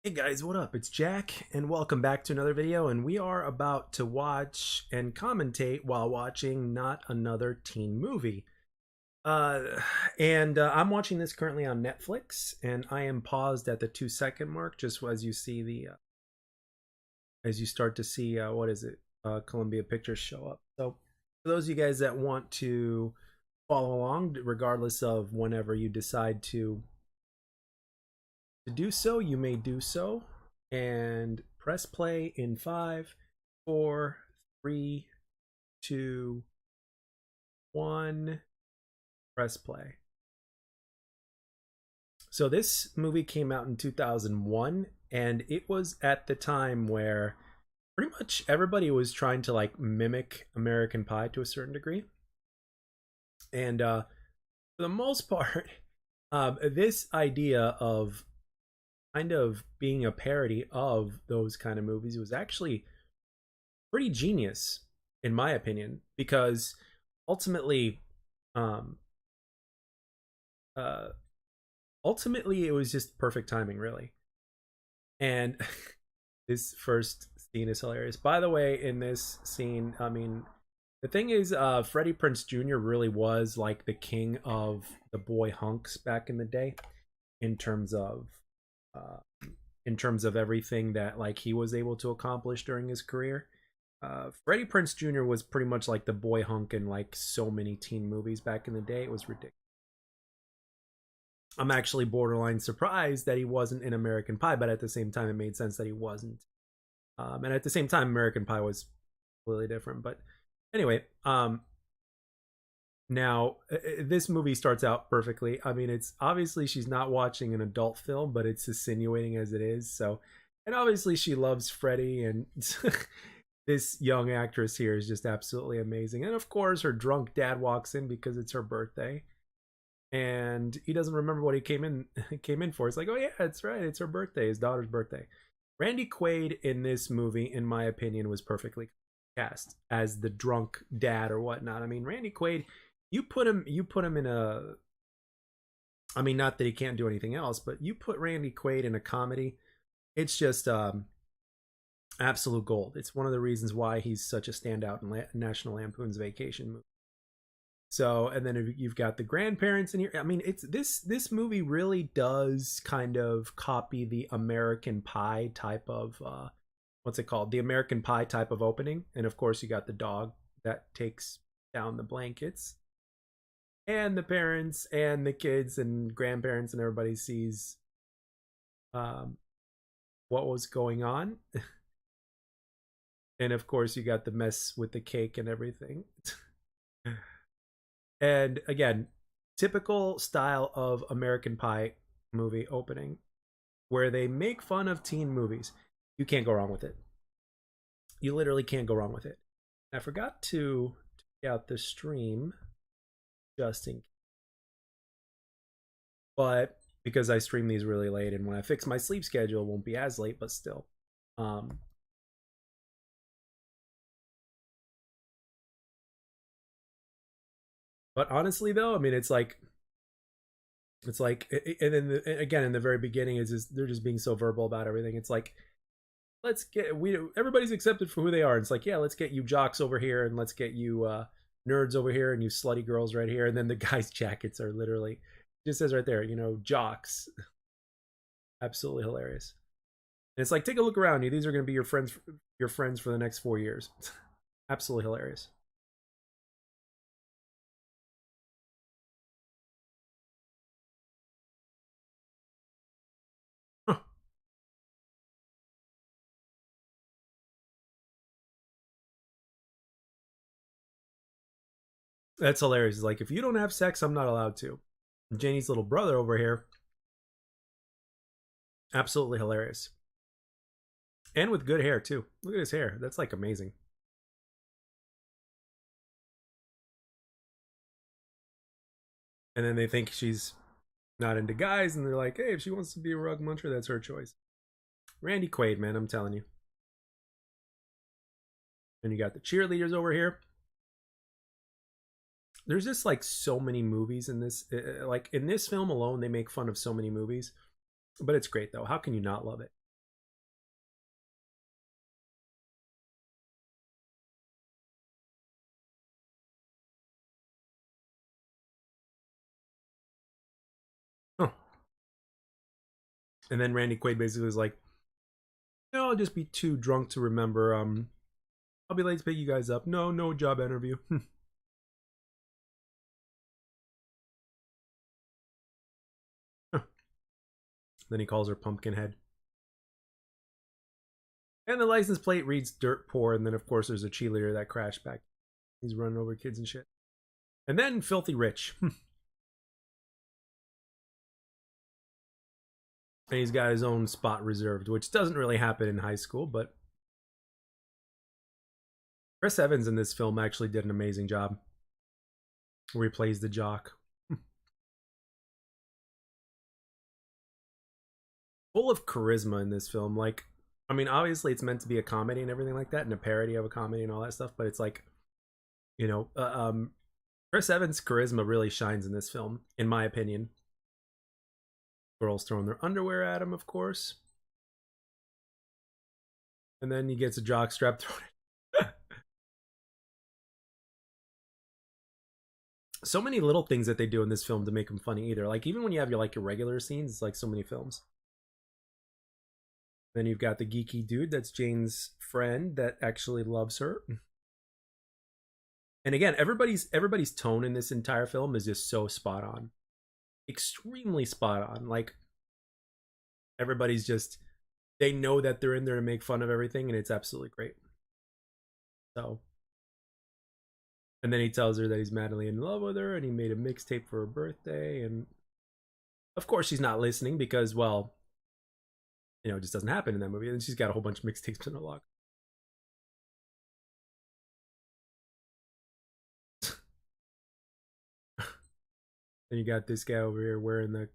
Hey guys, what up? It's Jack, and welcome back to another video. And we are about to watch and commentate while watching Not Another Teen Movie. Uh, I'm watching this currently on Netflix, and I am paused at the 2 second mark, just as you see as you start to see what is it, Columbia Pictures show up. So for those of you guys that want to follow along, regardless of whenever you decide to do so, you may do so and press play in 5, 4, 3, 2, 1. Press play. So this movie came out in 2001, and it was at the time where pretty much everybody was trying to like mimic American Pie to a certain degree. And for the most part, this idea of kind of being a parody of those kind of movies was actually pretty genius, in my opinion, because ultimately, um, uh, ultimately it was just perfect timing, really. And this first scene is hilarious. By the way, in this scene, I mean, the thing is, Freddie Prinze Jr. really was like the king of the boy hunks back in the day, in terms of uh, everything that like he was able to accomplish during his career. Freddie Prinze Jr. was pretty much like the boy hunk in like so many teen movies back in the day. It was ridiculous. I'm actually borderline surprised that he wasn't in American Pie, but at the same time, it made sense that he wasn't. And at the same time, American Pie was completely different. But anyway, now this movie starts out perfectly. I mean, it's obviously she's not watching an adult film, but it's insinuating as it is. So, and obviously she loves Freddie, and this young actress here is just absolutely amazing. And of course, her drunk dad walks in because it's her birthday, and he doesn't remember what he came in for. It's like, oh yeah, that's right, it's her birthday, his daughter's birthday. Randy Quaid in this movie, in my opinion, was perfectly cast as the drunk dad or whatnot. I mean, Randy Quaid, you put him in a, I mean, not that he can't do anything else, but you put Randy Quaid in a comedy, it's just absolute gold. It's one of the reasons why he's such a standout in National Lampoon's Vacation movie. So, and then you've got the grandparents in here. I mean, it's this movie really does kind of copy the American Pie type of what's it called? The American Pie type of opening. And of course, you got the dog that takes down the blankets, and the parents and the kids and grandparents and everybody sees um, what was going on. And of course, you got the mess with the cake and everything. And again, typical style of American Pie movie opening, where they make fun of teen movies. You can't go wrong with it. You literally can't go wrong with it. I forgot to take out the stream just in, but because I stream these really late, and when I fix my sleep schedule, it won't be as late, but still. Um, but honestly, though, I mean, it's like, and then again in the very beginning is just they're just being so verbal about everything. It's like, let's get, we everybody's accepted for who they are. It's like, yeah, let's get you jocks over here, and let's get you nerds over here, and you slutty girls right here. And then the guys' jackets are literally, it just says right there, jocks. Absolutely hilarious. And it's like, take a look around you. These are going to be your friends for the next 4 years. Absolutely hilarious. Huh. That's hilarious. It's like, if you don't have sex, I'm not allowed to. Janie's little brother over here, absolutely hilarious. And with good hair too. Look at his hair. That's like amazing. And then they think she's not into guys, and they're like, hey, if she wants to be a rug muncher, that's her choice. Randy Quaid, man, I'm telling you. And you got the cheerleaders over here. There's just like so many movies in this. Like in this film alone, they make fun of so many movies. But it's great though. How can you not love it? And then Randy Quaid basically was like, no, I'll just be too drunk to remember. I'll be late to pick you guys up. No, no job interview. Then he calls her Pumpkinhead. And the license plate reads dirt poor. And then, of course, there's a cheerleader that crashed back. He's running over kids and shit. And then Filthy Rich. And he's got his own spot reserved, which doesn't really happen in high school, but Chris Evans in this film actually did an amazing job where he plays the jock. Full of charisma in this film. Like, I mean, obviously it's meant to be a comedy and everything like that, and a parody of a comedy and all that stuff, but it's like, you know, Chris Evans' charisma really shines in this film, in my opinion. Girls throwing their underwear at him, of course. And then he gets a jock strap thrown at. So many little things that they do in this film to make them funny either. Like, even when you have your regular scenes, it's like so many films. Then you've got the geeky dude that's Jane's friend that actually loves her. And again, everybody's tone in this entire film is just so spot on. Extremely spot on. Like, everybody's just, they know that they're in there to make fun of everything, and it's absolutely great. So, and then he tells her that he's madly in love with her and he made a mixtape for her birthday, and of course she's not listening because, well, you know, it just doesn't happen in that movie. And she's got a whole bunch of mixtapes in her locker. And you got this guy over here wearing the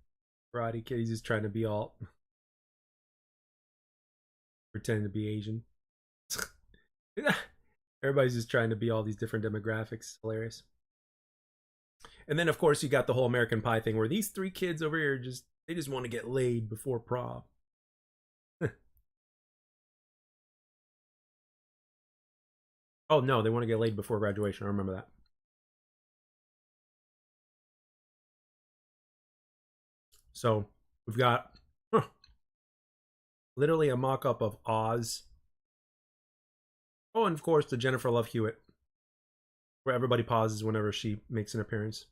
Karate Kid. He's just trying to be all pretending to be Asian. Everybody's just trying to be all these different demographics. Hilarious. And then, of course, you got the whole American Pie thing where these three kids over here they just want to get laid before prom. Oh no, they want to get laid before graduation. I remember that. So we've got literally a mock-up of Oz. Oh, and of course the Jennifer Love Hewitt, where everybody pauses whenever she makes an appearance.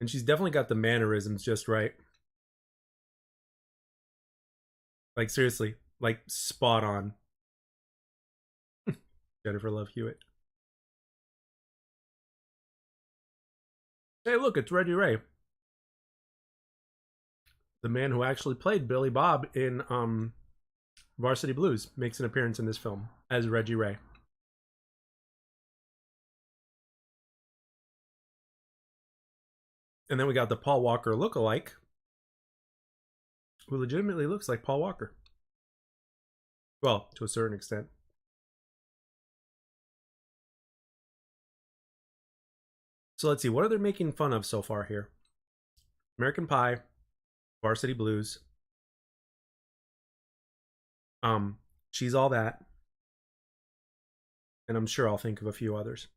And she's definitely got the mannerisms just right. Like, seriously, like spot on. Jennifer Love Hewitt. Hey, look, it's Reggie Ray, the man who actually played Billy Bob in Varsity Blues, makes an appearance in this film as Reggie Ray. And then we got the Paul Walker lookalike, who legitimately looks like Paul Walker. Well, to a certain extent. So let's see, what are they making fun of so far here? American Pie, Varsity Blues, She's All That, and I'm sure I'll think of a few others.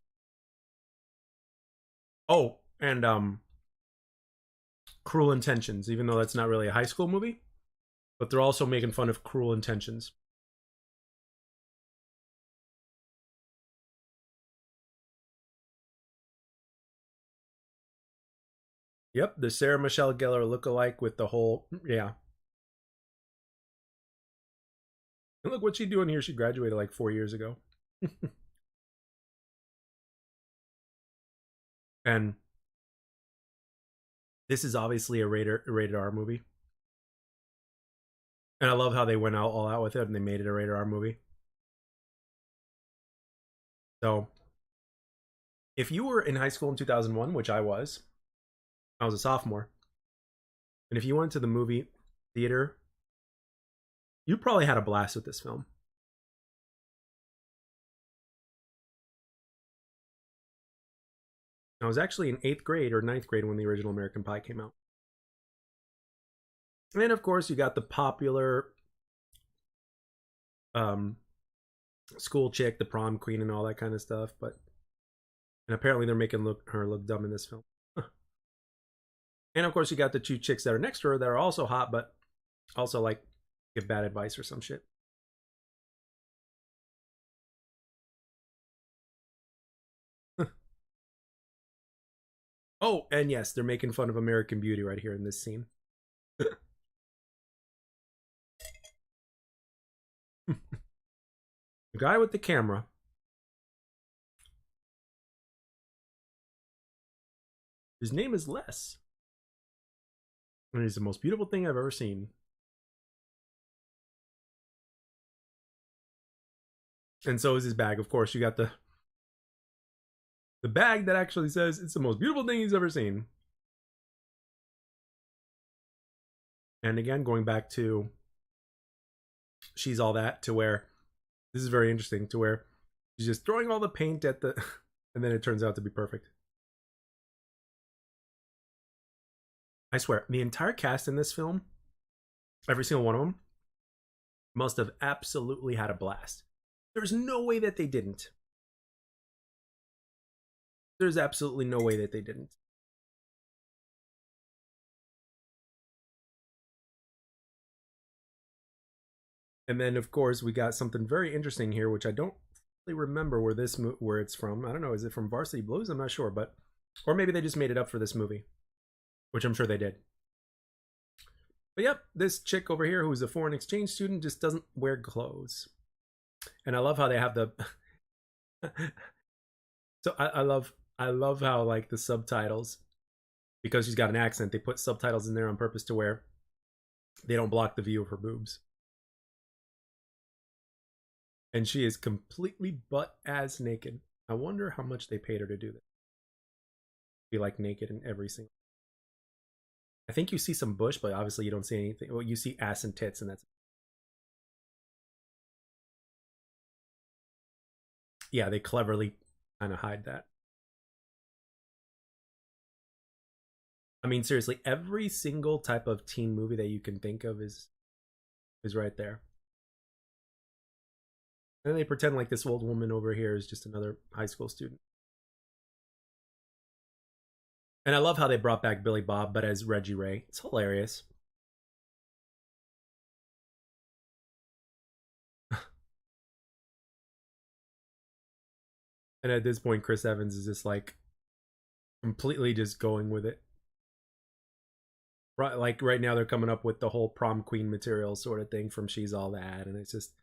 Oh, and Cruel Intentions, even though that's not really a high school movie, but they're also making fun of Cruel Intentions. Yep, the Sarah Michelle Gellar lookalike with the whole, yeah. And look what she's doing here. She graduated like 4 years ago. And this is obviously a rated R movie. And I love how they went all out with it and they made it a rated R movie. So, if you were in high school in 2001, which I was a sophomore, and if you went to the movie theater, you probably had a blast with this film. I was actually in 8th grade or 9th grade when the original American Pie came out. And of course, you got the popular school chick, the prom queen, and all that kind of stuff. But And apparently they're making her look dumb in this film. And of course, you got the two chicks that are next to her that are also hot, but also like give bad advice or some shit. Oh, and yes, they're making fun of American Beauty right here in this scene. The guy with the camera. His name is Les. And he's the most beautiful thing I've ever seen. And so is his bag. Of course, you got the bag that actually says it's the most beautiful thing he's ever seen. And again, going back to She's All That, to where this is very interesting, to where she's just throwing all the paint at the and then it turns out to be perfect. I swear, the entire cast in this film, every single one of them, must have absolutely had a blast. There's no way that they didn't. There's absolutely no way that they didn't. And then, of course, we got something very interesting here, which I don't really remember where it's from. I don't know. Is it from Varsity Blues? I'm not sure, but or maybe they just made it up for this movie, which I'm sure they did. But yep, this chick over here who's a foreign exchange student just doesn't wear clothes. And I love how they have the so I love how like the subtitles, because she's got an accent, they put subtitles in there on purpose to where they don't block the view of her boobs. And she is completely butt-ass naked. I wonder how much they paid her to do this. Be like naked in every single. I think you see some bush, but obviously you don't see anything. Well, you see ass and tits, and that's. Yeah, they cleverly kind of hide that. I mean, seriously, every single type of teen movie that you can think of is right there. And then they pretend like this old woman over here is just another high school student. And I love how they brought back Billy Bob, but as Reggie Ray. It's hilarious. And at this point, Chris Evans is just like completely just going with it. Right, like right now they're coming up with the whole prom queen material sort of thing from She's All That, and it's just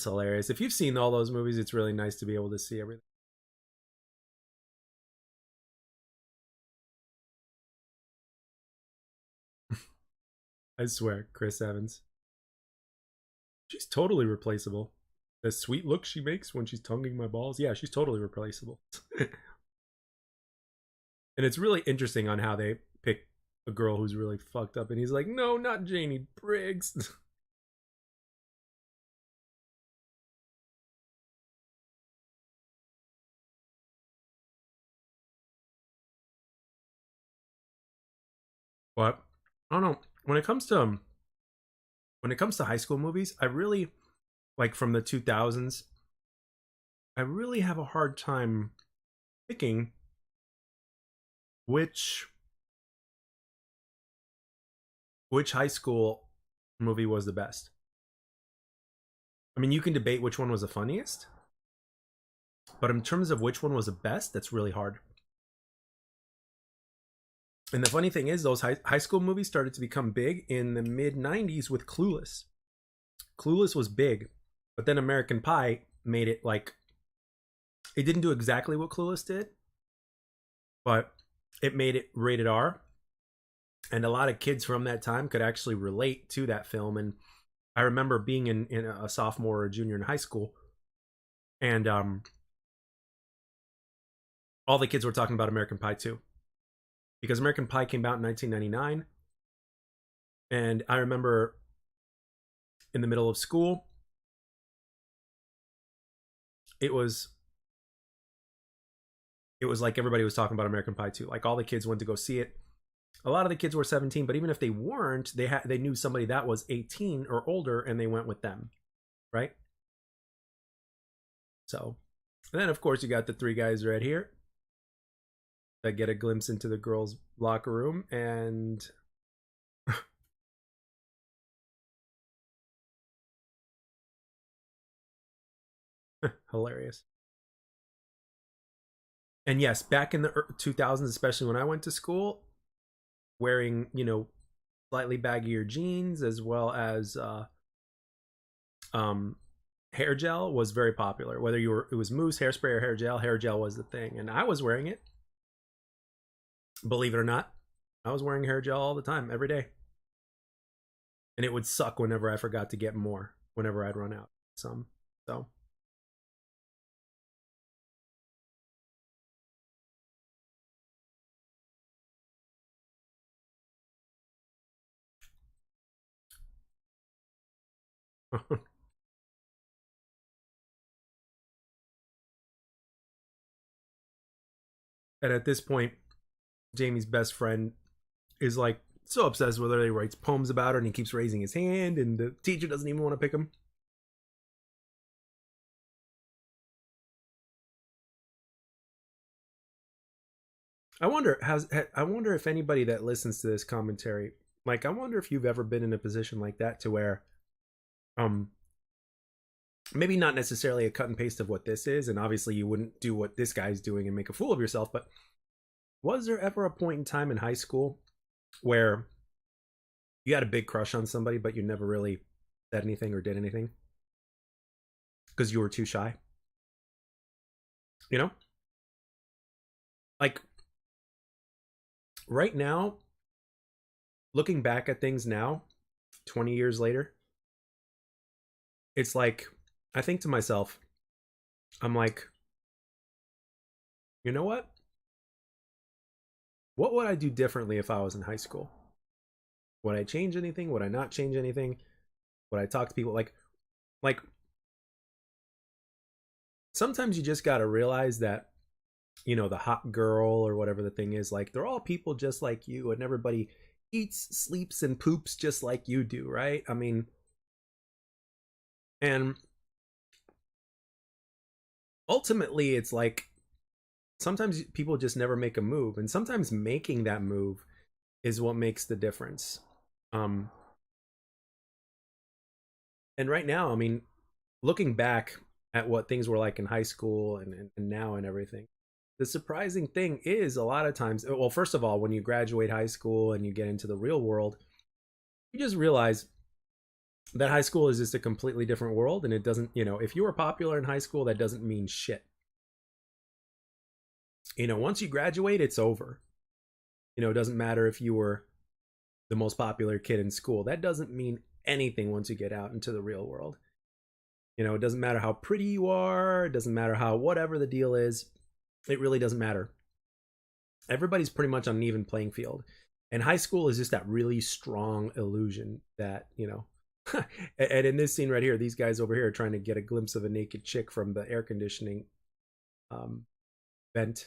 hilarious. If you've seen all those movies, it's really nice to be able to see everything. I swear, Chris Evans. She's totally replaceable. The sweet look she makes when she's tonguing my balls, yeah, she's totally replaceable. And it's really interesting on how they pick a girl who's really fucked up, and he's like, no, not Janie Briggs. But I don't know. When it comes to high school movies, I really like from the 2000s. I really have a hard time picking which high school movie was the best. I mean, you can debate which one was the funniest, but in terms of which one was the best, that's really hard. And the funny thing is, those high school movies started to become big in the mid 90s with Clueless. Clueless was big, but then American Pie made it like, it didn't do exactly what Clueless did, but it made it rated R. And a lot of kids from that time could actually relate to that film. And I remember being in a sophomore or a junior in high school, and all the kids were talking about American Pie 2. Because American Pie came out in 1999. And I remember in the middle of school, it was like everybody was talking about American Pie 2. Like all the kids went to go see it. A lot of the kids were 17, but even if they weren't, they knew somebody that was 18 or older, and they went with them, right? So, and then of course you got the three guys right here. that get a glimpse into the girls' locker room, and hilarious. And yes, back in the 2000s, especially when I went to school, wearing slightly baggier jeans as well as um, hair gel was very popular. Whether it was mousse, hairspray, or hair gel was the thing, and I was wearing it. Believe it or not, I was wearing hair gel all the time, every day, and it would suck whenever I forgot to get more. Whenever I'd run out some, so and at this point, Jamie's best friend is like so obsessed with her. He writes poems about her, and he keeps raising his hand, and the teacher doesn't even want to pick him. I wonder if anybody that listens to this commentary, like, I wonder if you've ever been in a position like that to where, um, maybe not necessarily a cut and paste of what this is, and obviously you wouldn't do what this guy's doing and make a fool of yourself, but was there ever a point in time in high school where you had a big crush on somebody, but you never really said anything or did anything because you were too shy? You know, like right now, looking back at things now, 20 years later, it's like I think to myself, I'm like, you know what? What would I do differently if I was in high school? Would I change anything? Would I not change anything? Would I talk to people like sometimes you just got to realize that the hot girl or whatever the thing is, like, they're all people just like you, and everybody eats, sleeps, and poops just like you do, right? I mean, and ultimately it's like sometimes people just never make a move, and sometimes making that move is what makes the difference. um and right now, I mean, looking back at what things were like in high school and now and everything, the surprising thing is a lot of times, well, first of all, when you graduate high school and you get into the real world, you just realize that high school is just a completely different world, and it doesn't, if you were popular in high school, that doesn't mean shit. Once you graduate, it's over. It doesn't matter if you were the most popular kid in school. That doesn't mean anything once you get out into the real world. It doesn't matter how pretty you are, it doesn't matter how whatever the deal is, it really doesn't matter. Everybody's pretty much on an even playing field. And high school is just that really strong illusion that, and in this scene right here, these guys over here are trying to get a glimpse of a naked chick from the air conditioning um, vent.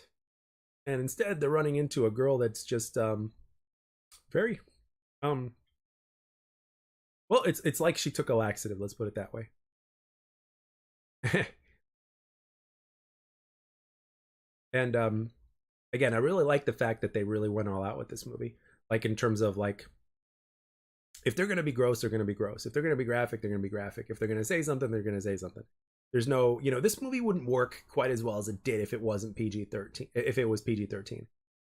And instead, they're running into a girl that's just very, um, well, it's like she took a laxative, let's put it that way. And again, I really like the fact that they really went all out with this movie, like in terms of like, if they're going to be gross, they're going to be gross. If they're going to be graphic, they're going to be graphic. If they're going to say something, they're going to say something. There's no, this movie wouldn't work quite as well as it did if it wasn't PG-13, if it was PG-13.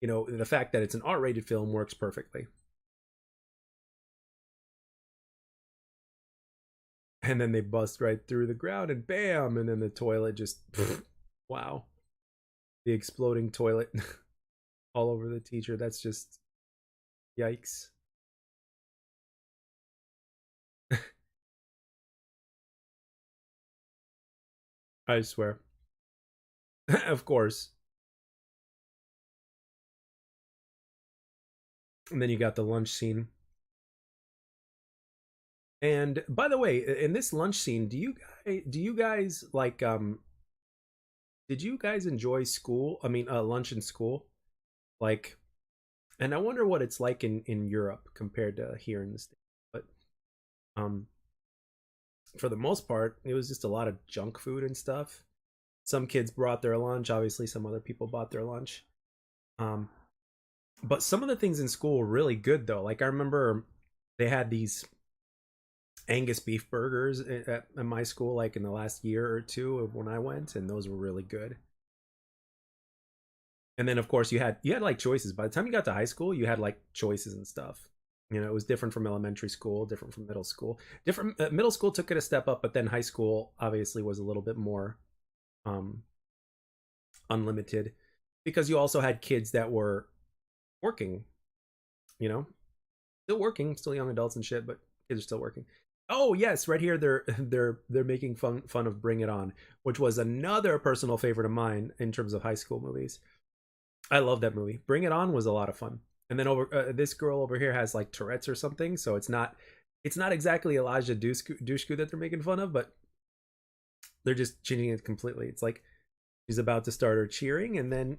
The fact that it's an R-rated film works perfectly. And then they bust right through the ground and bam, and then the toilet just wow. The exploding toilet all over the teacher. That's just yikes. I swear. Of course. And then you got the lunch scene. And by the way, in this lunch scene, do you guys like did you guys enjoy school? I mean, lunch in school? Like, and I wonder what it's like in Europe compared to here in the States. But um for the most part, it was just a lot of junk food and stuff. Some kids brought their lunch, obviously some other people bought their lunch. Um, but some of the things in school were really good though. Like I remember they had these Angus beef burgers at my school, like in the last year or two of when I went, and those were really good. And then of course you had like choices. By the time you got to high school, you had like choices and stuff. You know, it was different from elementary school, different from middle school. Different middle school took it a step up, but then high school obviously was a little bit more um unlimited because you also had kids that were working, you know, still working, still young adults and shit, but kids are still working. Oh yes, right here they're making fun of Bring It On, which was another personal favorite of mine in terms of high school movies. I love that movie. Bring It On was a lot of fun. And then over this girl over here has like Tourette's or something, so it's not exactly Elijah Dushku that they're making fun of, but they're just changing it completely. It's like she's about to start her cheering, and then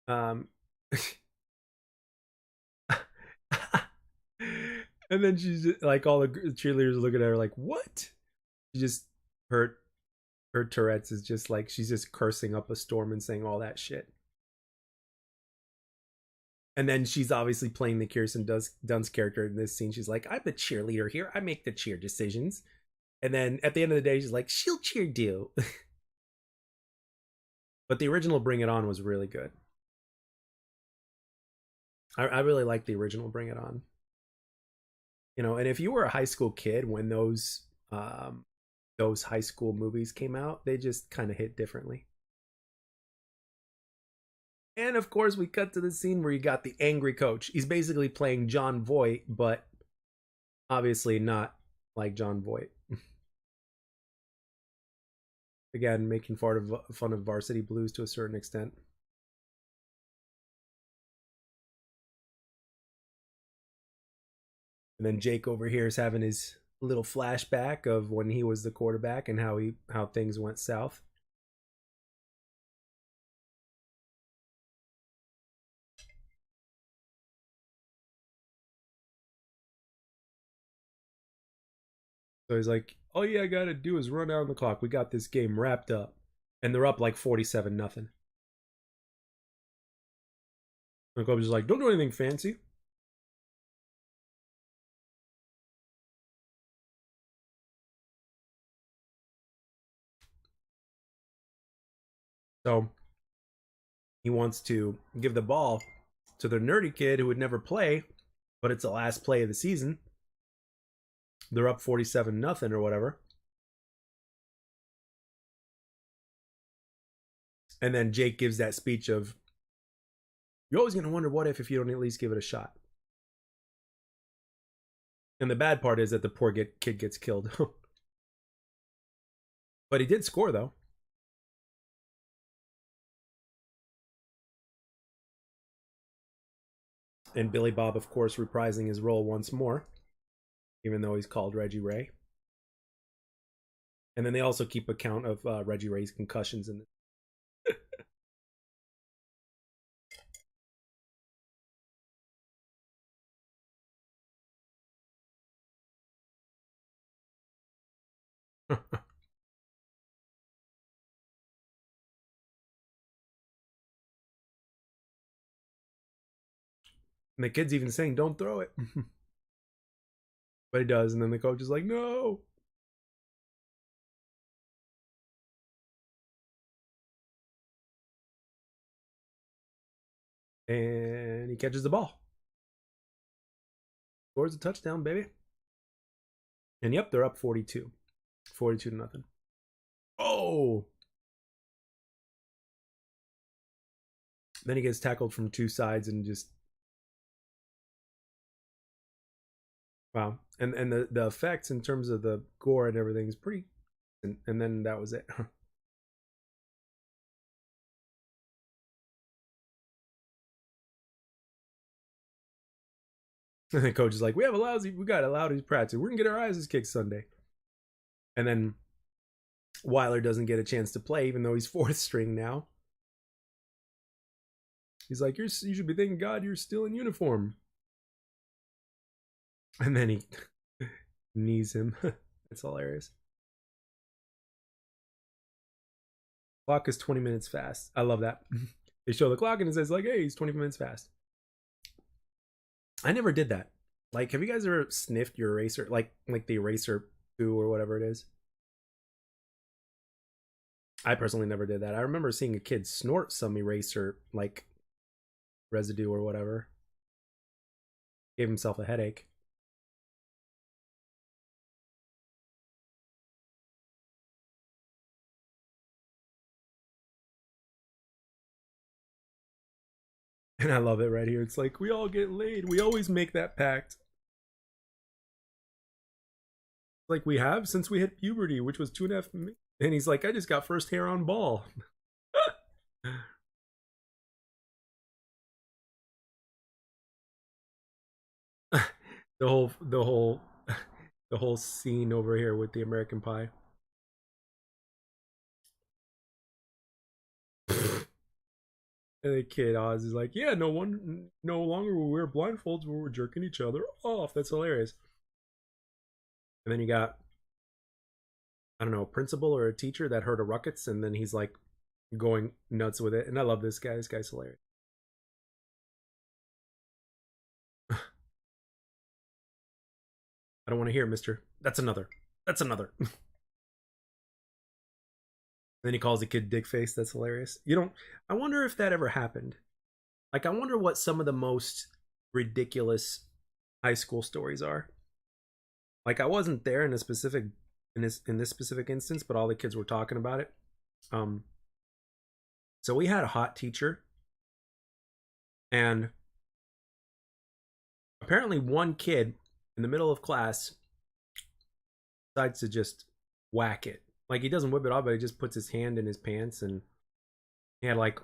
um, and then she's just, like all the cheerleaders looking at her like, "What?" She just her her Tourette's is just like she's just cursing up a storm and saying all that shit. And then she's obviously playing the Kirsten Dunst character in this scene. She's like, "I'm the cheerleader here. I make the cheer decisions." And then at the end of the day, she's like, "She'll cheer do." But the original Bring It On was really good. I really like the original Bring It On. You know, and if you were a high school kid when those high school movies came out, they just kind of hit differently. And of course, we cut to the scene where you got the angry coach. He's basically playing John Voight, but obviously not like John Voight. Again, making fun of Varsity Blues to a certain extent. And then Jake over here is having his little flashback of when he was the quarterback and how things went south. So he's like, "All you gotta do is run down the clock. We got this game wrapped up," and they're up like 47-0. And Kobe's just like, "Don't do anything fancy." So he wants to give the ball to the nerdy kid who would never play, but it's the last play of the season. They're up 47-0 or whatever. And then Jake gives that speech of, "You're always going to wonder what if you don't at least give it a shot." And the bad part is that the poor kid gets killed. But he did score, though. And Billy Bob, of course, reprising his role once more, even though he's called Reggie Ray. And then they also keep account of Reggie Ray's concussions. And the kid's even saying, "Don't throw it." But he does. And then the coach is like, "No." And he catches the ball. Scores a touchdown, baby. And yep, they're up 42. 42-0. Oh! Then he gets tackled from two sides and just wow. And the effects in terms of the gore and everything is pretty and then that was it. And the coach is like, we got a lousy practice. We're gonna get our asses kicked Sunday. And then Weiler doesn't get a chance to play, even though he's fourth string now. He's like, you should be thanking God you're still in uniform. And then he knees him. It's hilarious. Clock is 20 minutes fast. I love that. They show the clock and it says like, "Hey, he's 20 minutes fast." I never did that. Like, have you guys ever sniffed your eraser, like the eraser goo or whatever it is? I personally never did that. I remember seeing a kid snort some eraser like residue or whatever. Gave himself a headache. And I love it right here. It's like we all get laid. We always make that pact. Like we have since we hit puberty, which was 2.5. And he's like, I just got first hair on ball. The whole the whole scene over here with the American Pie. And the kid Oz is like, yeah, no longer will we wear blindfolds when we're jerking each other off. That's hilarious. And then you got, I don't know, a principal or a teacher that heard a ruckus, and then he's like going nuts with it. And I love this guy. This guy's hilarious. I don't want to hear, Mister. That's another. That's another. Then he calls the kid dick face. That's hilarious. You don't. I wonder if that ever happened. Like, I wonder what some of the most ridiculous high school stories are. Like, I wasn't there in a specific in this specific instance, but all the kids were talking about it. Um, so we had a hot teacher, and apparently one kid in the middle of class decides to just whack it. Like he doesn't whip it off, but he just puts his hand in his pants, and he had like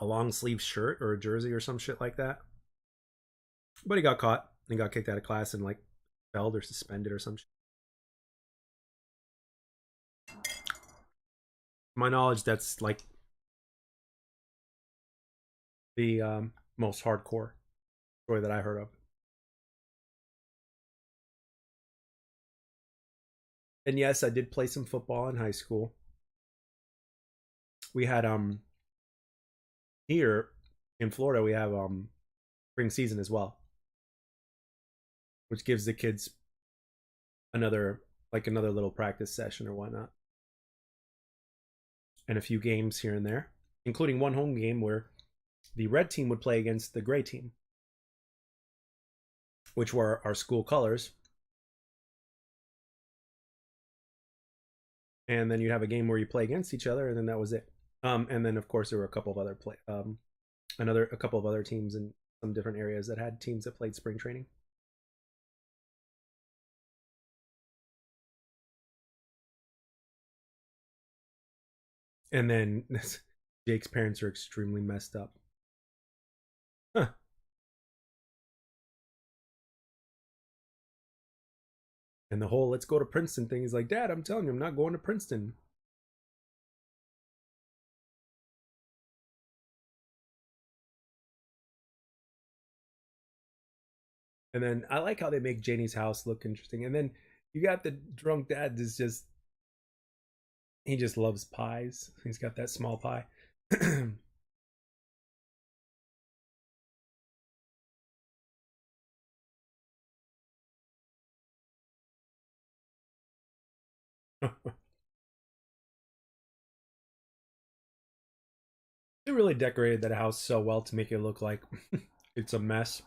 a long sleeve shirt or a jersey or some shit like that. But he got caught and got kicked out of class and like expelled or suspended or some shit. To my knowledge, that's like the most hardcore story that I heard of. And yes, I did play some football in high school. We had here in Florida we have spring season as well, which gives the kids another another little practice session or whatnot, and a few games here and there, including one home game where the red team would play against the gray team, which were our school colors. And then you'd have a game where you play against each other, and then that was it. And then of course there were a couple of other a couple of other teams in some different areas that had teams that played spring training. And then Jake's parents are extremely messed up. Huh. And the whole let's go to Princeton thing is like, Dad, I'm telling you, I'm not going to Princeton. And then I like how they make Janie's house look interesting. And then you got the drunk dad that's just he just loves pies. He's got that small pie. They really decorated that house so well to make it look like it's a mess.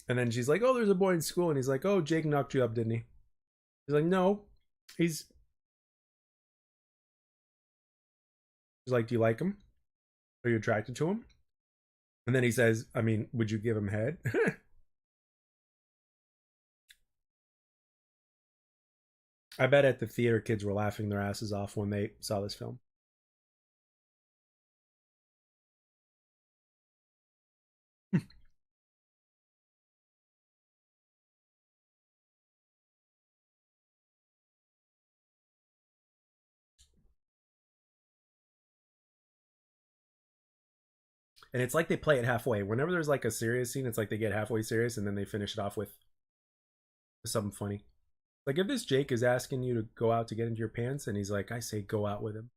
And then she's like, "Oh, there's a boy in school," and he's like, "Oh, Jake knocked you up, didn't he?" He's like, "No." He's She's like, "Do you like him? Are you attracted to him?" And then he says, "I mean, would you give him head?" I bet at the theater kids were laughing their asses off when they saw this film. And it's like they play it halfway. Whenever there's like a serious scene, it's like they get halfway serious and then they finish it off with something funny. Like if this Jake is asking you to go out to get into your pants and he's like, I say go out with him.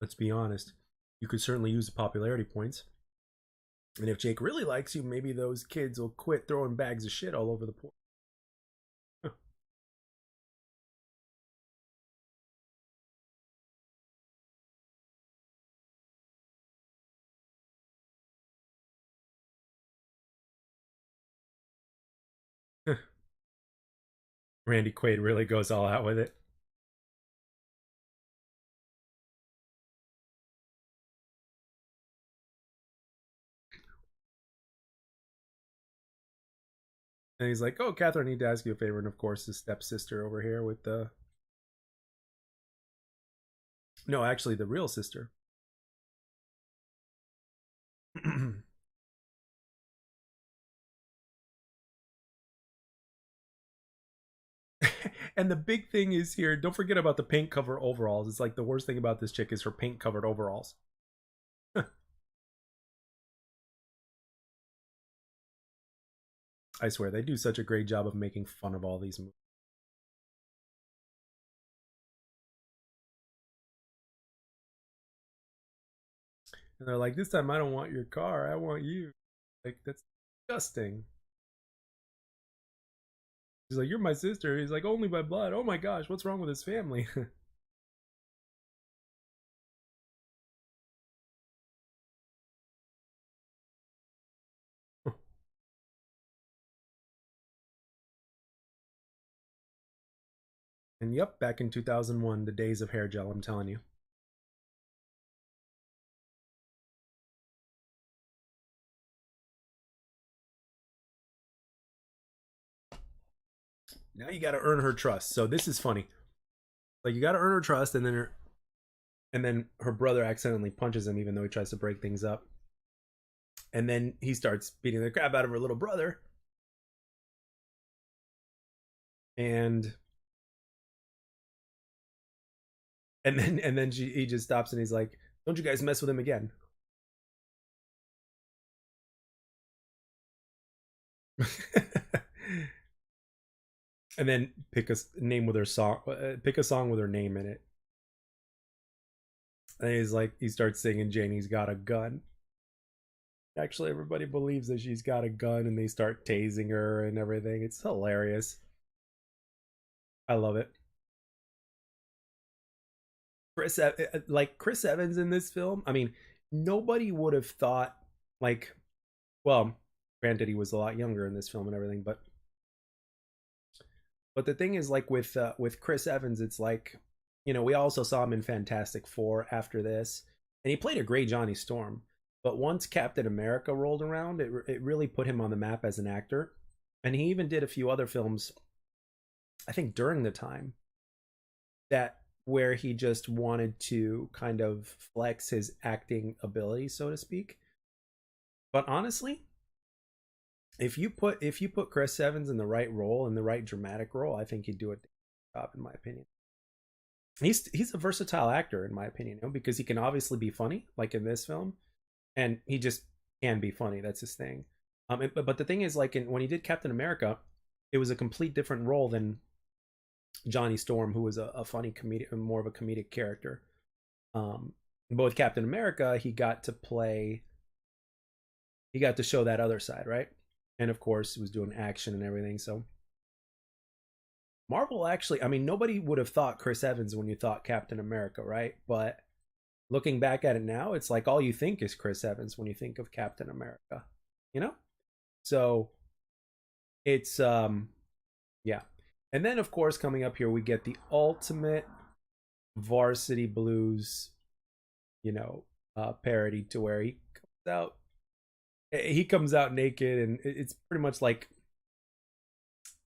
Let's be honest. You could certainly use the popularity points. And if Jake really likes you, maybe those kids will quit throwing bags of shit all over the place. Randy Quaid really goes all out with it. And he's like, oh, Catherine, I need to ask you a favor. And of course, his stepsister over here with the. No, actually, the real sister. And the big thing is here, don't forget about the paint cover overalls. It's like the worst thing about this chick is her paint covered overalls. I swear, they do such a great job of making fun of all these movies. And they're like, this time I don't want your car, I want you. Like, that's disgusting. He's like, you're my sister. He's like, only by blood. Oh my gosh, what's wrong with his family? And yep, back in 2001, the days of hair gel, I'm telling you. Now you got to earn her trust. So this is funny. Like you got to earn her trust, and then her brother accidentally punches him, even though he tries to break things up. And then he starts beating the crap out of her little brother. And he just stops and he's like, "Don't you guys mess with him again." And then pick a name with her song. Pick a song with her name in it. And he's like, he starts singing Janie's Got a Gun. Actually, everybody believes that she's got a gun and they start tasing her and everything. It's hilarious. I love it. Chris Evans in this film. I mean, nobody would have thought like, well, granted he was a lot younger in this film and everything, but the thing is like with Chris Evans, it's like, you know, we also saw him in Fantastic Four after this, and he played a great Johnny Storm. But once Captain America rolled around, it really put him on the map as an actor, and he even did a few other films, I think during the time that where he just wanted to kind of flex his acting ability, so to speak. But honestly, if you put Chris Evans in the right role, in the right dramatic role, I think he'd do a job, in my opinion. He's a versatile actor, in my opinion, you know, because he can obviously be funny, like in this film, and he just can be funny. That's his thing. But the thing is, like when he did Captain America, it was a complete different role than Johnny Storm, who was a funny comedic, more of a comedic character. But with Captain America, he got to show that other side, right? And of course, he was doing action and everything. So Marvel actually, I mean, nobody would have thought Chris Evans when you thought Captain America, right? But looking back at it now, it's like all you think is Chris Evans when you think of Captain America, you know? So it's yeah. And then of course coming up here we get the ultimate Varsity Blues, you know, parody to where he comes out naked, and it's pretty much like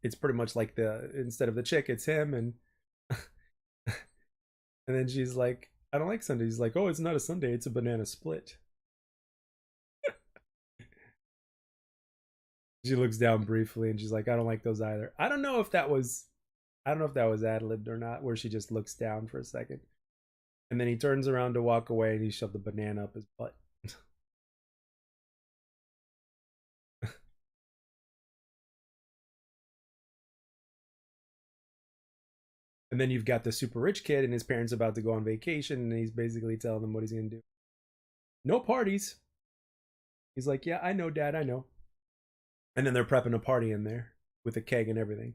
the instead of the chick, it's him, and and then she's like, I don't like Sundays. He's like, oh, it's not a Sunday, it's a banana split. She looks down briefly and she's like, I don't like those either. I don't know if that was ad-libbed or not, where she just looks down for a second. And then he turns around to walk away and he shoved the banana up his butt. And then you've got the super rich kid and his parents about to go on vacation, and he's basically telling them what he's going to do. No parties. He's like, yeah, I know, Dad, I know. And then they're prepping a party in there with a keg and everything.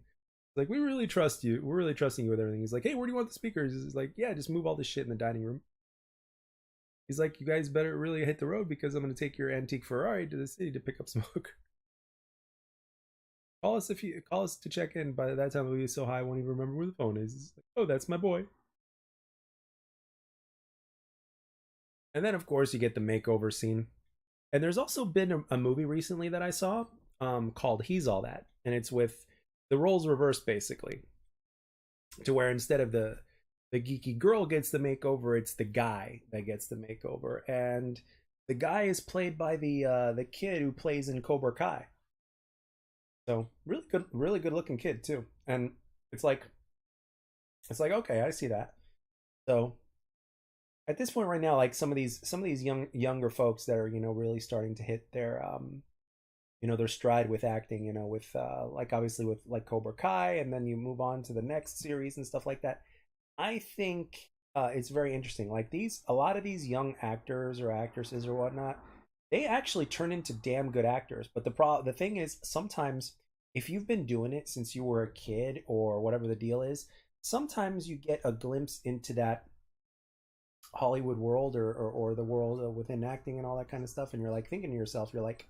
Like, we really trust you. We're really trusting you with everything. He's like, hey, where do you want the speakers? He's like, yeah, just move all this shit in the dining room. He's like, you guys better really hit the road because I'm going to take your antique Ferrari to the city to pick up smoke. Call us to check in. By that time, it'll be so high I won't even remember where the phone is. He's like, oh, that's my boy. And then, of course, you get the makeover scene. And there's also been a movie recently that I saw called He's All That. And it's with the roles reversed, basically, to where instead of the geeky girl gets the makeover, it's the guy that gets the makeover. And the guy is played by the kid who plays in Cobra Kai. So really good looking kid too. And it's like okay, I see that. So at this point right now, like some of these younger folks that are really starting to hit their their stride with acting, with like obviously with like Cobra Kai, and then you move on to the next series and stuff like that. I think it's very interesting. Like a lot of these young actors or actresses or whatnot, they actually turn into damn good actors. But the thing is, sometimes if you've been doing it since you were a kid or whatever the deal is, sometimes you get a glimpse into that Hollywood world or the world within acting and all that kind of stuff, and you're like thinking to yourself, you're like,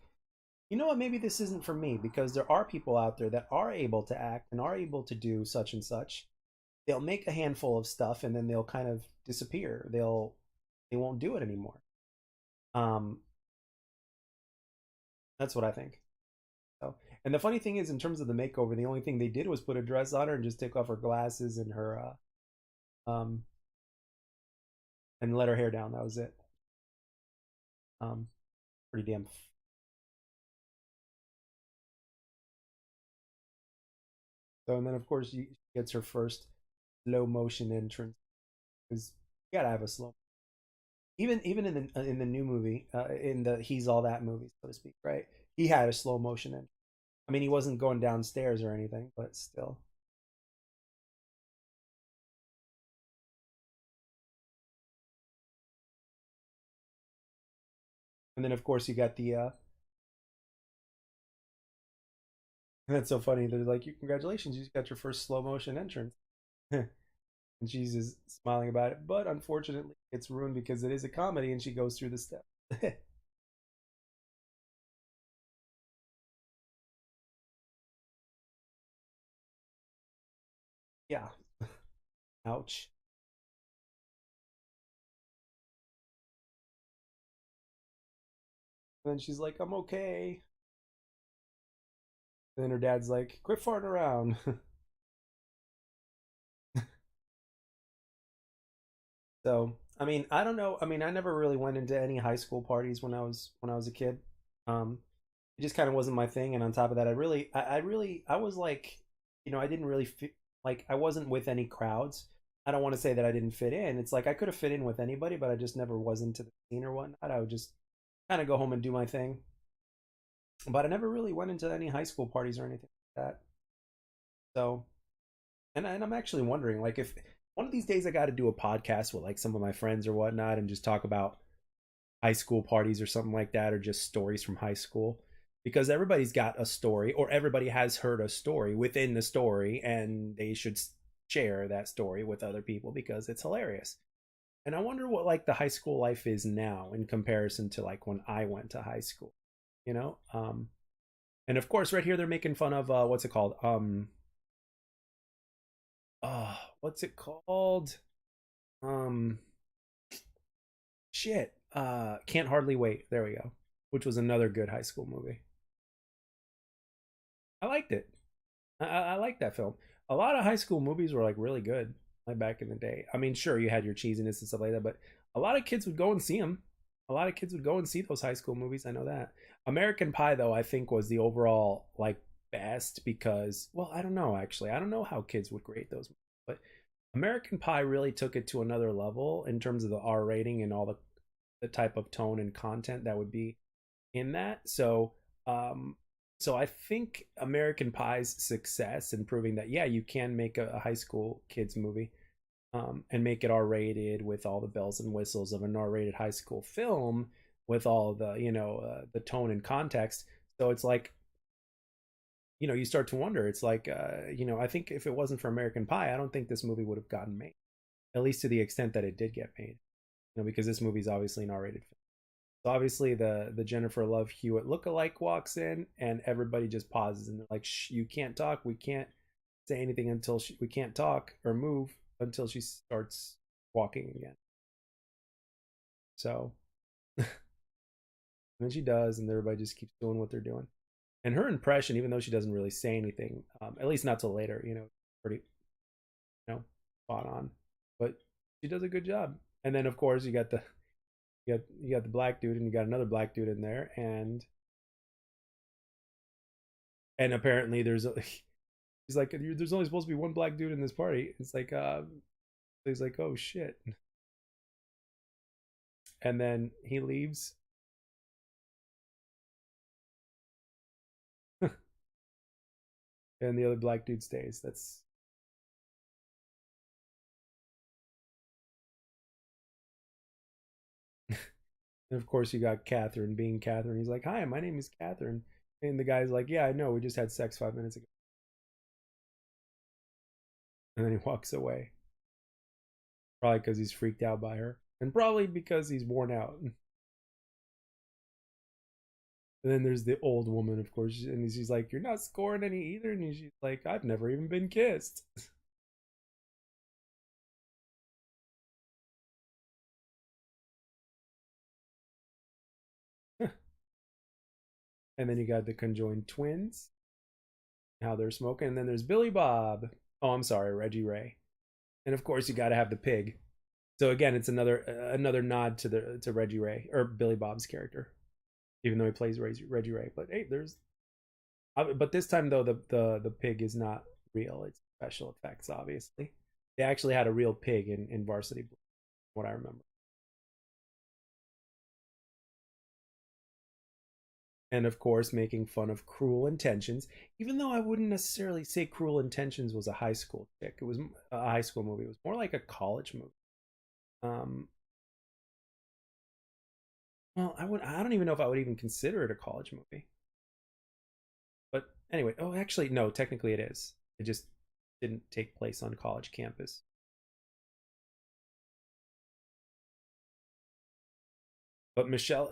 you know what, maybe this isn't for me, because there are people out there that are able to act and are able to do such and such. They'll make a handful of stuff and then they'll kind of disappear. They won't do it anymore. Um, that's what I think. So, and the funny thing is, in terms of the makeover, the only thing they did was put a dress on her and just take off her glasses and her um and let her hair down. That was it. Um, pretty damn. So, and then of course she gets her first slow motion entrance, because you gotta have a slow. Even in the new movie, in the He's All That movie, so to speak, right? He had a slow motion entrance. I mean, he wasn't going downstairs or anything, but still. And then of course you got the and that's so funny. They're like, "You congratulations, you just got your first slow motion entrance." And she's just smiling about it, but unfortunately it's ruined because it is a comedy and she goes through the steps. Yeah. Ouch. And then she's like, I'm okay. And then her dad's like, quit farting around. So, I mean, I don't know. I mean, I never really went into any high school parties when I was a kid. It just kind of wasn't my thing. And on top of that, I was like, I didn't really fit. Like, I wasn't with any crowds. I don't want to say that I didn't fit in. It's like I could have fit in with anybody, but I just never was into the scene or whatnot. I would just kind of go home and do my thing. But I never really went into any high school parties or anything like that. So, and I'm actually wondering, like, if one of these days I got to do a podcast with like some of my friends or whatnot and just talk about high school parties or something like that, or just stories from high school, because everybody's got a story or everybody has heard a story within the story, and they should share that story with other people because it's hilarious. And I wonder what like the high school life is now in comparison to like when I went to high school, you know? And of course right here they're making fun of what's it called? What's it called? Um Shit. Can't Hardly Wait. There we go. Which was another good high school movie. I liked it. I liked that film. A lot of high school movies were like really good, like back in the day. I mean, sure, you had your cheesiness and stuff like that, but a lot of kids would go and see them. A lot of kids would go and see those high school movies. I know that. American Pie, though, I think was the overall like best because, well, I don't know actually. I don't know how kids would grade those, but American Pie really took it to another level in terms of the R rating and all the type of tone and content that would be in that. So So I think American Pie's success in proving that, yeah, you can make a high school kids movie, and make it R-rated with all the bells and whistles of an R-rated high school film, with all the, the tone and context. So it's like, you start to wonder. It's like, I think if it wasn't for American Pie, I don't think this movie would have gotten made, at least to the extent that it did get made. Because this movie is obviously an R-rated film. So obviously the Jennifer Love Hewitt lookalike walks in, and everybody just pauses and they're like, "Shh, you can't talk. We can't say anything until we can't talk or move until she starts walking again." So then she does, and everybody just keeps doing what they're doing. And her impression, even though she doesn't really say anything, at least not till later, pretty, spot on. But she does a good job. And then of course you got the black dude, and you got another black dude in there, and apparently he's like, there's only supposed to be one black dude in this party. It's like, he's like, oh shit. And then he leaves. And the other black dude stays. That's And of course you got Catherine being Catherine. He's like, hi, my name is Catherine. And the guy's like, yeah, I know, we just had sex 5 minutes ago. And then he walks away. Probably because he's freaked out by her. And probably because he's worn out. And then there's the old woman, of course, and she's like, "You're not scoring any either." And she's like, "I've never even been kissed." And then you got the conjoined twins, how they're smoking, and then there's Billy Bob. Oh, I'm sorry, Reggie Ray, and of course you got to have the pig. So again, it's another nod to Reggie Ray or Billy Bob's character, even though he plays Reggie Ray. But hey, but this time though the pig is not real; it's special effects. Obviously, they actually had a real pig in Varsity Blues, what I remember. And of course making fun of Cruel Intentions, even though I wouldn't necessarily say Cruel Intentions was a high school chick. It was a high school movie. It was more like a college movie. um well, I don't even know if I would even consider it a college movie, but anyway. Oh, actually no, technically it is. It just didn't take place on college campus. But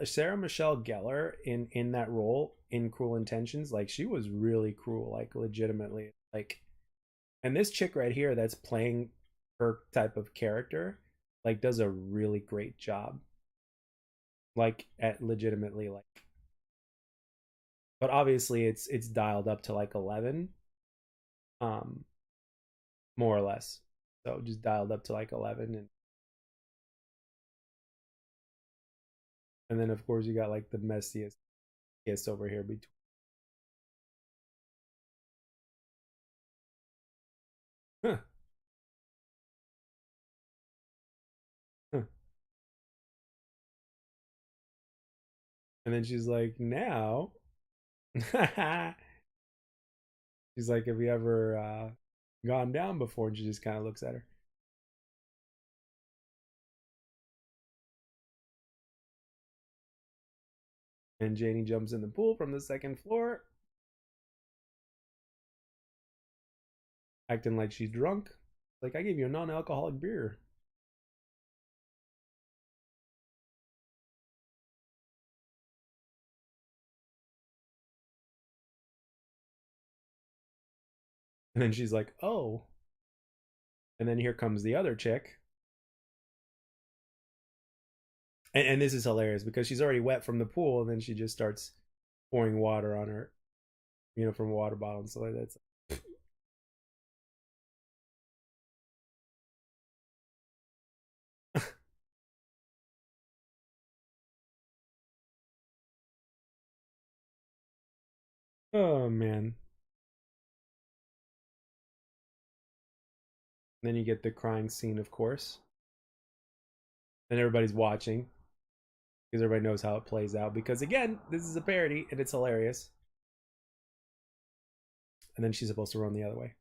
Sarah Michelle Gellar in that role in Cruel Intentions, like she was really cruel, like legitimately, like. And this chick right here that's playing her type of character, like, does a really great job, like, at legitimately, like. But obviously it's dialed up to like 11, um more or less. So just dialed up to like 11. And then of course you got like the messiest kiss over here between. Huh, huh. And then she's like, now. She's like, have you ever gone down before? And she just kind of looks at her. And Janie jumps in the pool from the second floor, acting like she's drunk. Like, I gave you a non-alcoholic beer. And then she's like, oh. And then here comes the other chick. And this is hilarious because she's already wet from the pool, and then she just starts pouring water on her, from a water bottle and stuff like that. Oh man. And then you get the crying scene, of course. And everybody's watching because everybody knows how it plays out. Because again, this is a parody and it's hilarious. and then she's supposed to run the other way.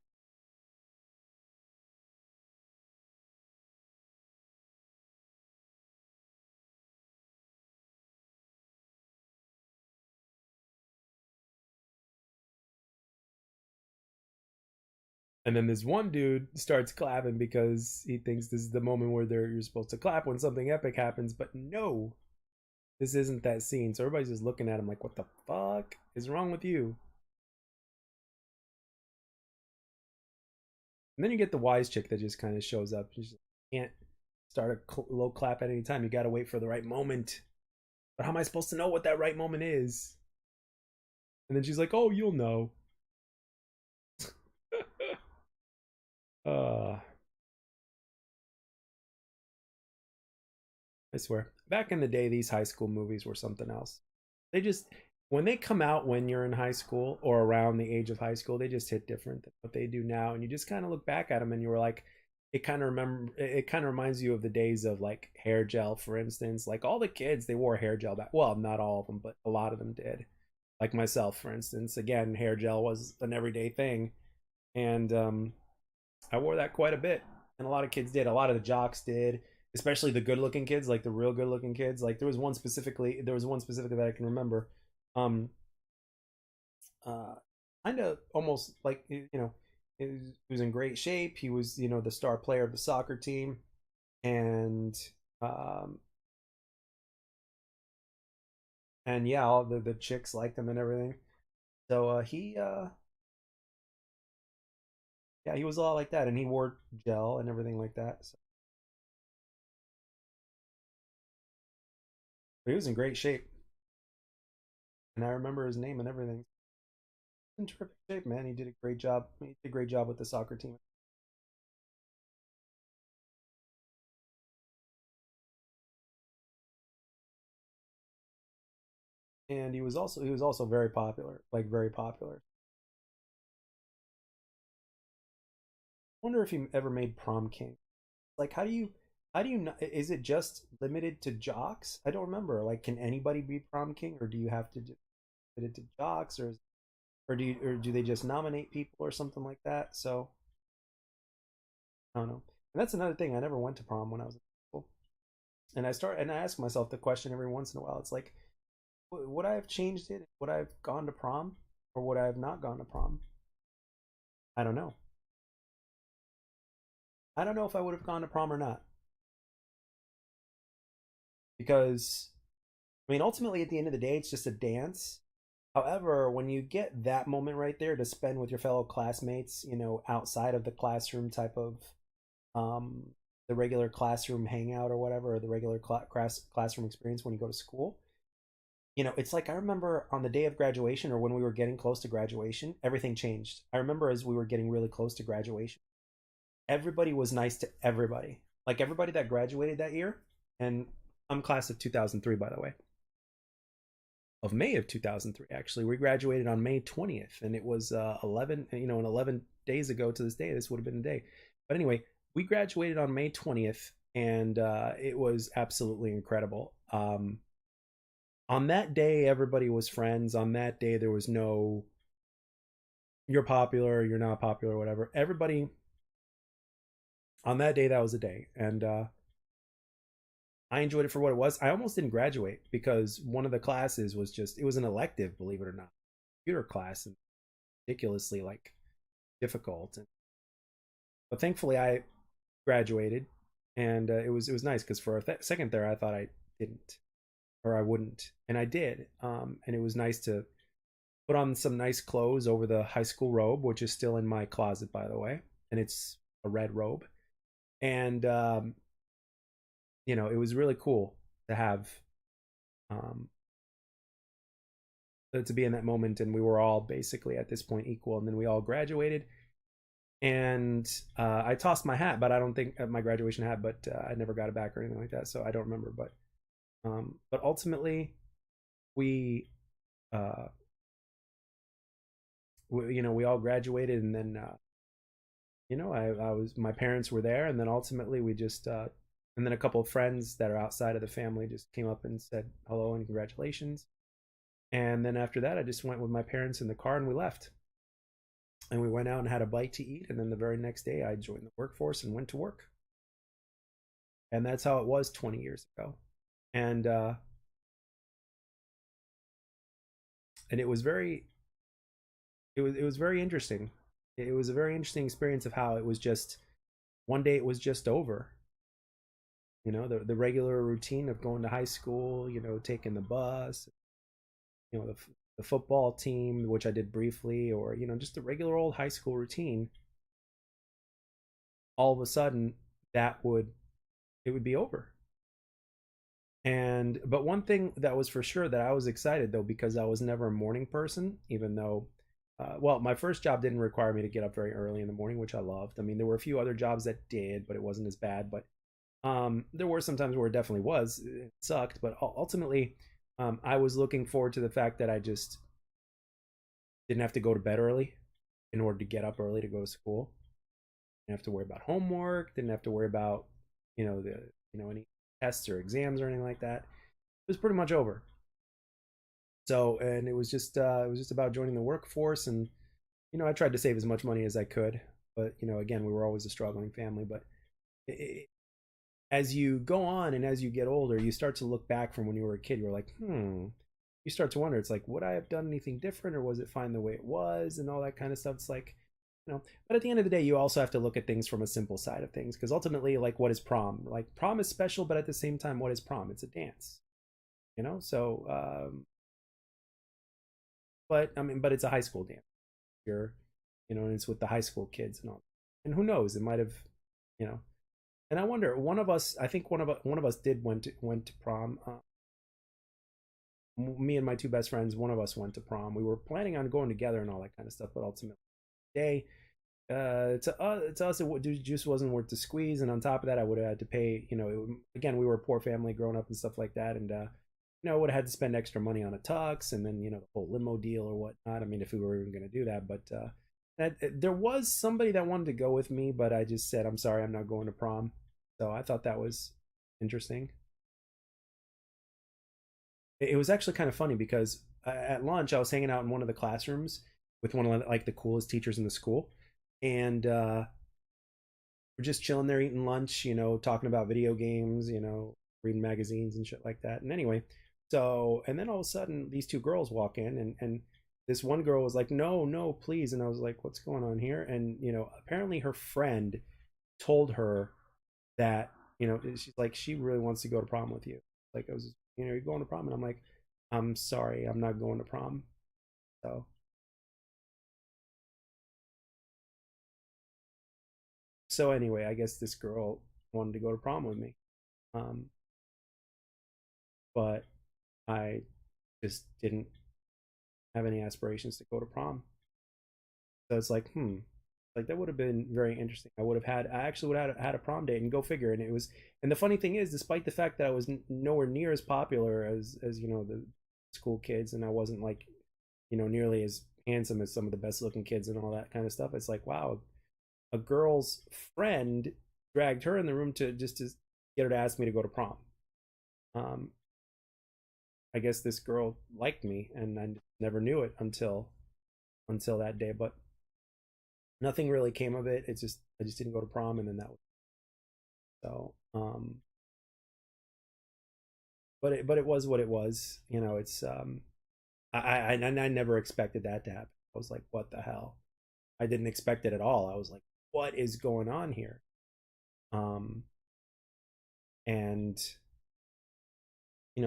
And then this one dude starts clapping because he thinks this is the moment where you're supposed to clap when something epic happens, but no, this isn't that scene. So everybody's just looking at him like, what the fuck is wrong with you? And then you get the wise chick that just kind of shows up. She just can't start a low clap at any time. You got to wait for the right moment. But how am I supposed to know what that right moment is? And then she's like, oh, you'll know. uh, I swear. Back in the day, these high school movies were something else. They just, when they come out when you're in high school or around the age of high school, they just hit different than what they do now. And you just kind of look back at them and you were like, it kind of reminds you of the days of like hair gel, for instance. Like all the kids, they wore hair gel back. Well, not all of them, but a lot of them did. Like myself, for instance. Again, hair gel was an everyday thing. And I wore that quite a bit. And a lot of kids did. A lot of the jocks did, especially the good looking kids, like the real good looking kids. Like there was one specifically that I can remember. Um uh Kind of almost like, he was in great shape. He was, the star player of the soccer team. And um and yeah, all the chicks liked him and everything. So yeah, he was a lot like that, and he wore gel and everything like that. So but he was in great shape, and I remember his name and everything. In terrific shape, man. He did a great job. He did a great job with the soccer team. And he was also very popular, like very popular. I wonder if he ever made prom king. Like, how do you not, is it just limited to jocks? I don't remember. Like, can anybody be prom king, or do you have to limit it to jocks, or do they just nominate people or something like that? So I don't know. And that's another thing. I never went to prom when I was in school, and I ask myself the question every once in a while. It's like, would I have changed it? Would I have gone to prom, or would I have not gone to prom? I don't know. I don't know if I would have gone to prom or not, because I mean, ultimately, at the end of the day, it's just a dance. However, when you get that moment right there to spend with your fellow classmates, outside of the classroom type of um, the regular classroom hangout or whatever, or the regular classroom experience when you go to school, it's like I remember on the day of graduation or when we were getting close to graduation, everything changed. I remember as we were getting really close to graduation, everybody was nice to everybody. Like everybody that graduated that year, and I'm class of 2003, by the way, of May of 2003. Actually, we graduated on May 20th, and it was 11, and 11 days ago to this day, this would have been a day. But anyway, we graduated on May 20th, and it was absolutely incredible. On that day, everybody was friends. On that day, there was no you're popular, you're not popular, whatever. Everybody on that day, that was a day, and I enjoyed it for what it was. I almost didn't graduate because one of the classes was it was an elective, believe it or not, computer class, and ridiculously like difficult. But thankfully, I graduated, and it was nice because for a second there, I thought I didn't or I wouldn't, and I did. And it was nice to put on some nice clothes over the high school robe, which is still in my closet, by the way, and it's a red robe. And it was really cool to have um, to be in that moment, and we were all basically at this point equal, and then we all graduated. And I tossed my hat, but I don't think my graduation hat, but I never got it back or anything like that, so I don't remember. But ultimately, we, uh, we all graduated, and then I was my parents were there, and then ultimately we just and then a couple of friends that are outside of the family just came up and said hello and congratulations. And then after that, I just went with my parents in the car and we left. and we went out and had a bite to eat, and then the very next day I joined the workforce and went to work. And that's how it was 20 years ago. And and it was very interesting. It was a very interesting experience of how it was just one day it was just over. The regular routine of going to high school, taking the bus, the football team, which I did briefly, or just the regular old high school routine. All of a sudden, that would it would be over. And but one thing that was for sure that I was excited though, because I was never a morning person, even though well, my first job didn't require me to get up very early in the morning, which I loved. I mean, there were a few other jobs that did, but it wasn't as bad. But there were some times where it definitely was. It sucked, but ultimately, I was looking forward to the fact that I just didn't have to go to bed early in order to get up early to go to school. Didn't have to worry about homework. Didn't have to worry about the any tests or exams or anything like that. It was pretty much over. So, and it was just about joining the workforce, and I tried to save as much money as I could, but again, we were always a struggling family. But it, as you go on and as you get older, you start to look back from when you were a kid. You're like, You start to wonder. It's like, would I have done anything different, or was it fine the way it was, and all that kind of stuff. It's like, But at the end of the day, you also have to look at things from a simple side of things, because ultimately, like, what is prom? Like, prom is special, but at the same time, what is prom? It's a dance. So but I mean, but it's a high school dance. You're, and it's with the high school kids and all. And who knows? It might have, you know. And I wonder, one of us, I think one of us did went to prom. Me and my two best friends, one of us went to prom. We were planning on going together and all that kind of stuff, but ultimately, day to us, it just wasn't worth the squeeze. And on top of that, I would have had to pay. Again, we were a poor family growing up and stuff like that, and would have had to spend extra money on a tux, and then the whole limo deal or whatnot. I mean, if we were even going to do that, but there was somebody that wanted to go with me, but I just said, I'm sorry, I'm not going to prom. So I thought that was interesting. It was actually kind of funny because at lunch I was hanging out in one of the classrooms with one of like the coolest teachers in the school, and we're just chilling there eating lunch, talking about video games, reading magazines and shit like that. And anyway, so and then all of a sudden these two girls walk in, and this one girl was like, "No, no, please," and I was like, "What's going on here?" And apparently her friend told her that she's like, she really wants to go to prom with you. Like, I was, you're going to prom, and I'm like, I'm sorry, I'm not going to prom. So anyway, I guess this girl wanted to go to prom with me, um, but I just didn't have any aspirations to go to prom. So it's like, like that would have been very interesting. I actually would have had a prom date, and go figure. And it was, and the funny thing is, despite the fact that I was nowhere near as popular as the school kids, and I wasn't like nearly as handsome as some of the best looking kids and all that kind of stuff. It's like, wow, a girl's friend dragged her in the room to get her to ask me to go to prom. Um, I guess this girl liked me, and I never knew it until that day. But nothing really came of it. It's just I just didn't go to prom, and then that was so. But it was what it was. It's I never expected that to happen. I was like, what the hell? I didn't expect it at all. I was like, what is going on here? Um, and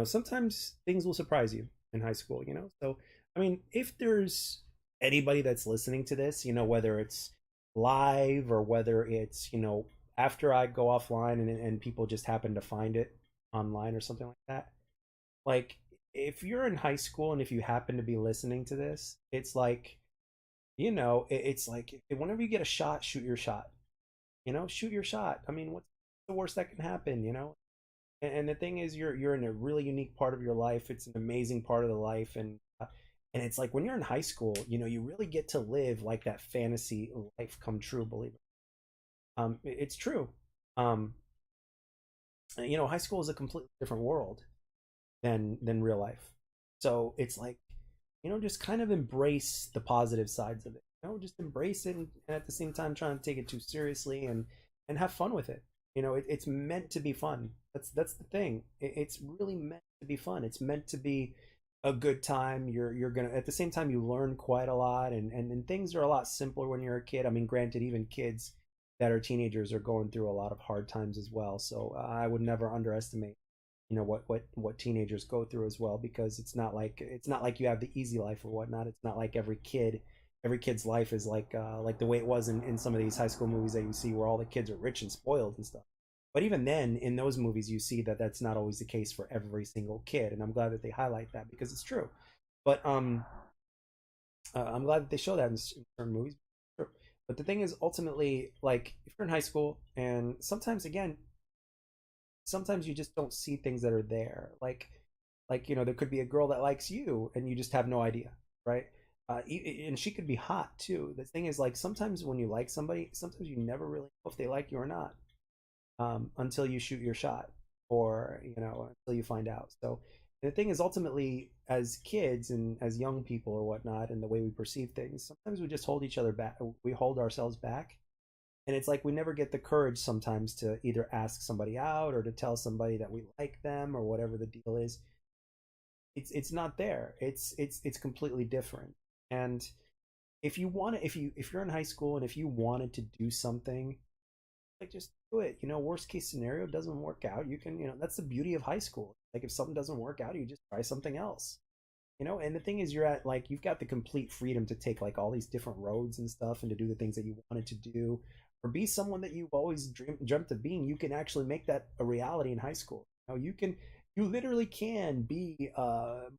sometimes things will surprise you in high school. So I mean, if there's anybody that's listening to this, whether it's live or whether it's after I go offline, and people just happen to find it online or something like that, like, if you're in high school and if you happen to be listening to this, it's like, it's like, whenever you get a shot, shoot your shot. Shoot your shot. I mean, what's the worst that can happen? And the thing is, you're in a really unique part of your life. It's an amazing part of the life, and it's like when you're in high school, you really get to live like that fantasy life come true. Believe it. It's true. Um, high school is a completely different world than real life. So it's like, just kind of embrace the positive sides of it. just embrace it, and at the same time trying to take it too seriously, and have fun with it. It's meant to be fun. That's the thing. It's really meant to be fun. It's meant to be a good time. You're gonna, at the same time, you learn quite a lot, and things are a lot simpler when you're a kid. I mean, granted, even kids that are teenagers are going through a lot of hard times as well. So I would never underestimate what teenagers go through as well, because it's not like you have the easy life or whatnot. It's not like every kid's life is like the way it was in some of these high school movies that you see, where all the kids are rich and spoiled and stuff. But even then, in those movies, you see that that's not always the case for every single kid, and I'm glad that they highlight that, because it's true. But I'm glad that they show that in certain movies. Sure. But the thing is, ultimately, like, if you're in high school, and sometimes you just don't see things that are there. Like there could be a girl that likes you, and you just have no idea, right? And she could be hot too. The thing is, like, sometimes when you like somebody, sometimes you never really know if they like you or not, until you shoot your shot, or until you find out. So the thing is, ultimately, as kids and as young people or whatnot, and the way we perceive things, sometimes we just hold each other back. We hold ourselves back, and it's like we never get the courage sometimes to either ask somebody out, or to tell somebody that we like them, or whatever the deal is. It's not there. It's completely different. And if you're in high school, and if you wanted to do something, like, just do it. Worst case scenario, doesn't work out, you can, that's the beauty of high school. Like, if something doesn't work out, you just try something else. And the thing is, you've got the complete freedom to take, like, all these different roads and stuff, and to do the things that you wanted to do, or be someone that you've always dreamt of being. You can actually make that a reality in high school. You literally can be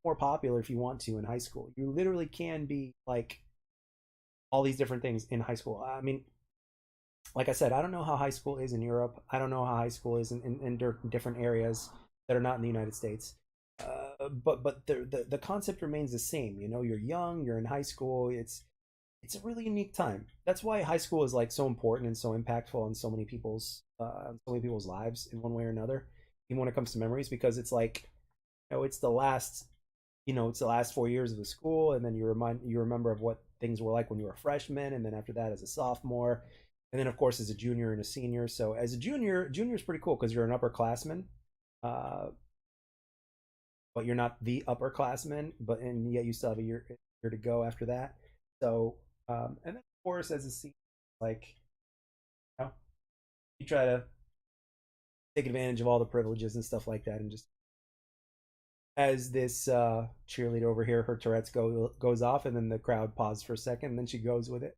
more popular if you want to in high school. You literally can be, like, all these different things in high school. I mean, like I said, I don't know how high school is in Europe. I don't know how high school is in different areas that are not in the United States. But the concept remains the same. You're young, you're in high school. It's a really unique time. That's why high school is, like, so important and so impactful in so many people's lives in one way or another. Even when it comes to memories, because it's like, it's the last 4 years of the school, and then you remember of what things were like when you were a freshman, and then after that as a sophomore, and then of course as a junior and a senior. So as a junior is pretty cool, because you're an upperclassman, uh, but you're not the upperclassman, and yet you still have a year to go after that. So and then of course as a senior, like, you, know, you try to take advantage of all the privileges and stuff like that, and just, as this cheerleader over here, her Tourette's goes off, and then the crowd pauses for a second, and then she goes with it.